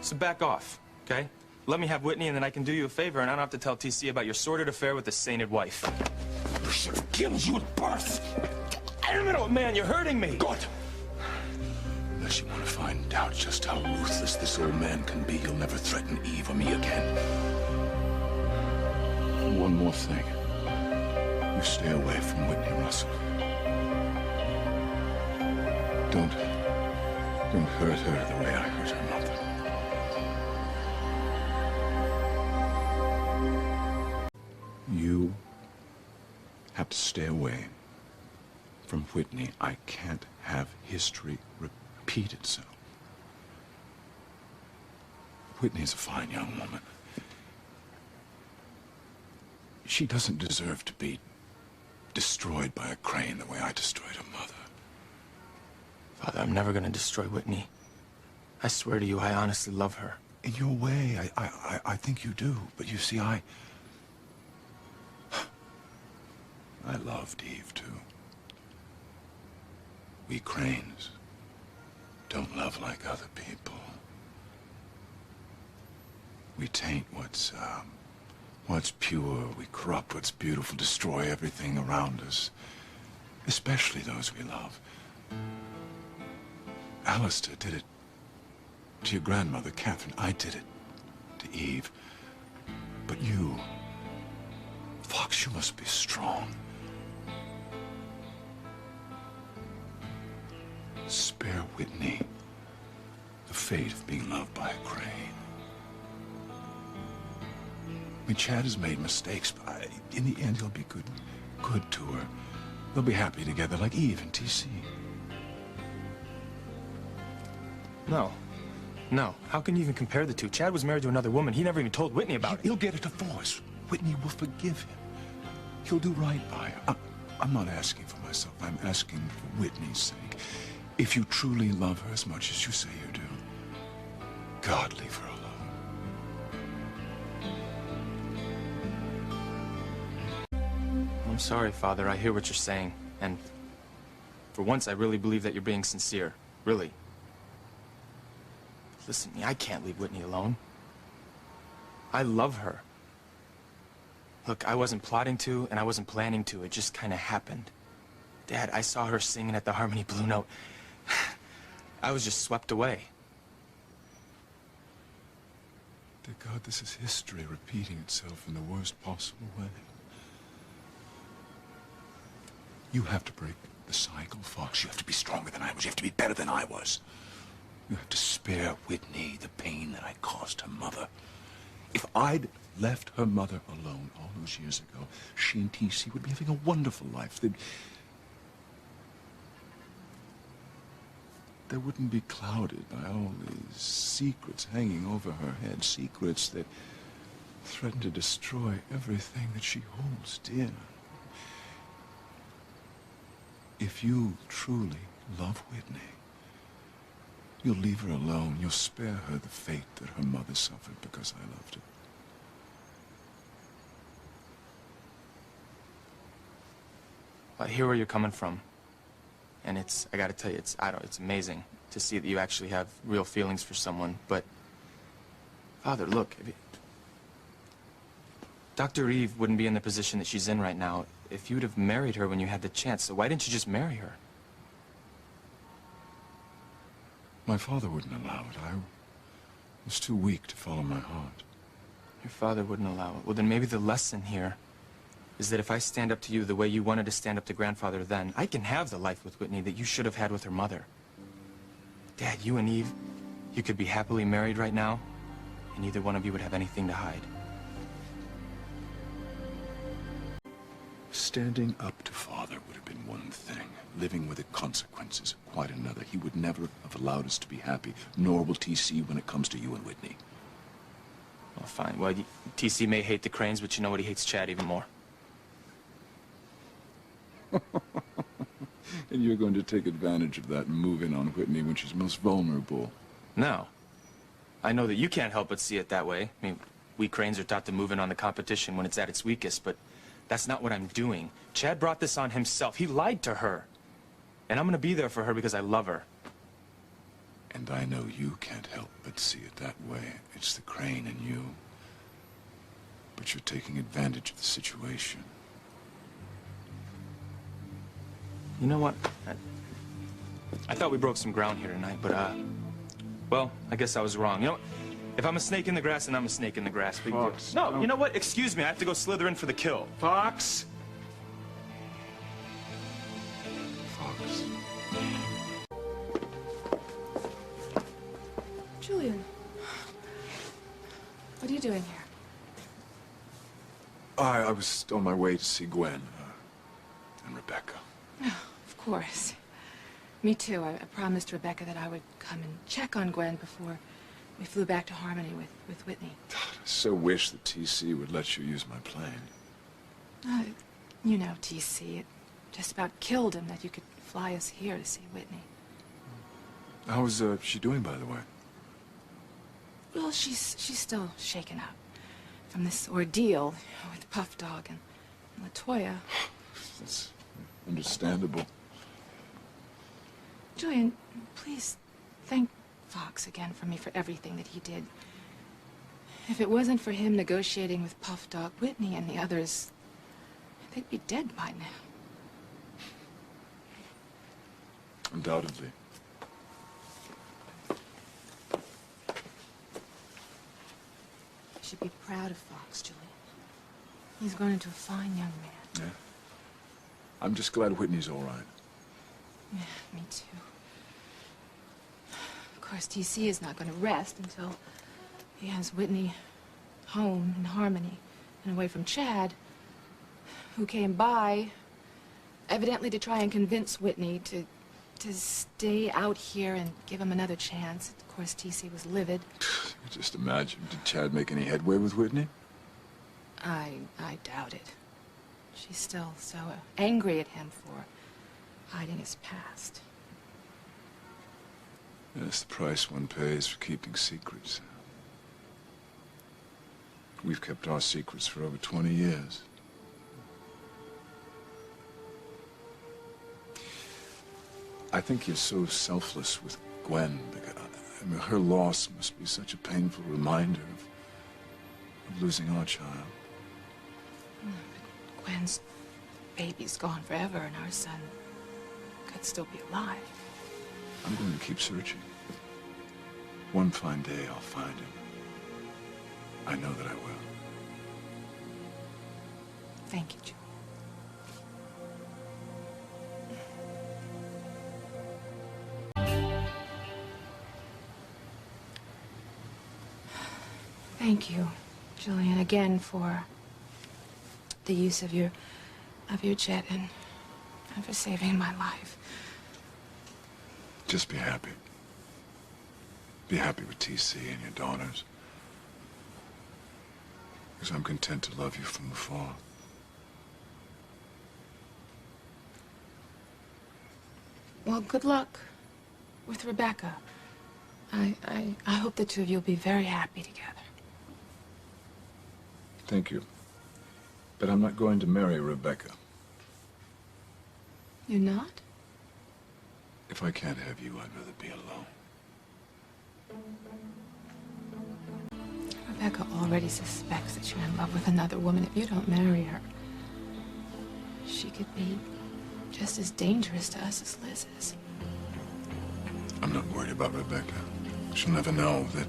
So back off, okay? Let me have Whitney, and then I can do you a favor, and I don't have to tell TC about your sordid affair with the sainted wife. I should have killed you at birth. Damn it, old man, you're hurting me. Good. Unless you want to find out just how ruthless this old man can be, you'll never threaten Eve or me again. One more thing. You stay away from Whitney Russell. Don't hurt her the way I hurt her mother. You have to stay away from Whitney. I can't have history repeat itself. Whitney's a fine young woman. She doesn't deserve to be destroyed by a crane the way I destroyed her mother. Father, I'm never gonna destroy Whitney. I swear to you, I honestly love her. In your way, I think you do. But you see, I loved Eve, too. We cranes don't love like other people. We taint what's pure. We corrupt what's beautiful, destroy everything around us, especially those we love. Alistair did it to your grandmother, Catherine. I did it to Eve. But you, Fox, you must be strong. Spare Whitney the fate of being loved by a crane. I mean, Chad has made mistakes, but in the end, he'll be good to her. They'll be happy together like Eve and TC. No. No. How can you even compare the two? Chad was married to another woman. He never even told Whitney about it. He'll get a divorce. Whitney will forgive him. He'll do right by her. I'm not asking for myself. I'm asking for Whitney's sake. If you truly love her as much as you say you do, God, leave her alone. I'm sorry, Father. I hear what you're saying. And for once, I really believe that you're being sincere. Really. Listen to me, I can't leave Whitney alone. I love her. Look, I wasn't plotting to, and I wasn't planning to. It just kind of happened. Dad, I saw her singing at the Harmony Blue Note. I was just swept away. Dear God, this is history repeating itself in the worst possible way. You have to break the cycle, Fox. You have to be stronger than I was. You have to be better than I was. You have to spare Whitney the pain that I caused her mother. If I'd left her mother alone all those years ago, she and TC would be having a wonderful life. They wouldn't be clouded by all these secrets hanging over her head, secrets that threaten to destroy everything that she holds dear. If you truly love Whitney, you'll leave her alone. You'll spare her the fate that her mother suffered because I loved her. I hear where you're coming from. And I gotta tell you, it's amazing to see that you actually have real feelings for someone. But, Father, look, Dr. Eve wouldn't be in the position that she's in right now if you'd have married her when you had the chance. So why didn't you just marry her? My father wouldn't allow it. I was too weak to follow my heart. Your father wouldn't allow it. Well, then maybe the lesson here is that if I stand up to you the way you wanted to stand up to grandfather then, I can have the life with Whitney that you should have had with her mother. Dad, you and Eve, you could be happily married right now, and neither one of you would have anything to hide. Standing up to father would have been one thing. Living with the consequences, quite another. He would never have allowed us to be happy, nor will TC when it comes to you and Whitney. Well, fine. Well, TC may hate the Cranes, but you know what? He hates Chad even more. And you're going to take advantage of that and move in on Whitney when she's most vulnerable. No. I know that you can't help but see it that way. I mean, we Cranes are taught to move in on the competition when it's at its weakest, but that's not what I'm doing. Chad brought this on himself. He lied to her. And I'm gonna be there for her because I love her. And I know you can't help but see it that way. It's the Crane in you. But you're taking advantage of the situation. You know what? I thought we broke some ground here tonight, but, well, I guess I was wrong. You know what? If I'm a snake in the grass, then I'm a snake in the grass. Big deal. Fox, No, no. you know what? Excuse me, I have to go slither in for the kill. Fox! Fox. Julian, what are you doing here? I was on my way to see Gwen and Rebecca. Oh, of course. Me too. I promised Rebecca that I would come and check on Gwen before we flew back to Harmony with Whitney. I so wish the TC would let you use my plane. You know, TC, it just about killed him that you could fly us here to see Whitney. How is she doing, by the way? Well, she's still shaken up from this ordeal with Puff Dog and LaToya. That's understandable. Julian, please thank Fox again for me for everything that he did. If it wasn't for him negotiating with Puff Dog, Whitney and the others, they'd be dead by now. Undoubtedly. You should be proud of Fox, Julian. He's grown into a fine young man. Yeah. I'm just glad Whitney's all right. Yeah, me too. Of course, TC is not going to rest until he has Whitney home in Harmony and away from Chad, who came by, evidently to try and convince Whitney to stay out here and give him another chance. Of course, TC was livid. Just imagine, did Chad make any headway with Whitney? I doubt it. She's still so angry at him for hiding his past. That's the price one pays for keeping secrets. We've kept our secrets for over 20 years. I think you're so selfless with Gwen. I mean, her loss must be such a painful reminder of losing our child. But Gwen's baby's gone forever, and our son could still be alive. I'm going to keep searching. One fine day, I'll find him. I know that I will. Thank you, Julie. Thank you, Julian, again for the use of your jet and for saving my life. Just be happy. Be happy with TC and your daughters. Because I'm content to love you from afar. Well, good luck with Rebecca. I hope the two of you will be very happy together. Thank you. But I'm not going to marry Rebecca. You're not? If I can't have you, I'd rather be alone. Rebecca already suspects that you're in love with another woman. If you don't marry her, she could be just as dangerous to us as Liz is. I'm not worried about Rebecca. She'll never know that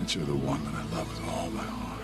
you're the one that I love with all my heart.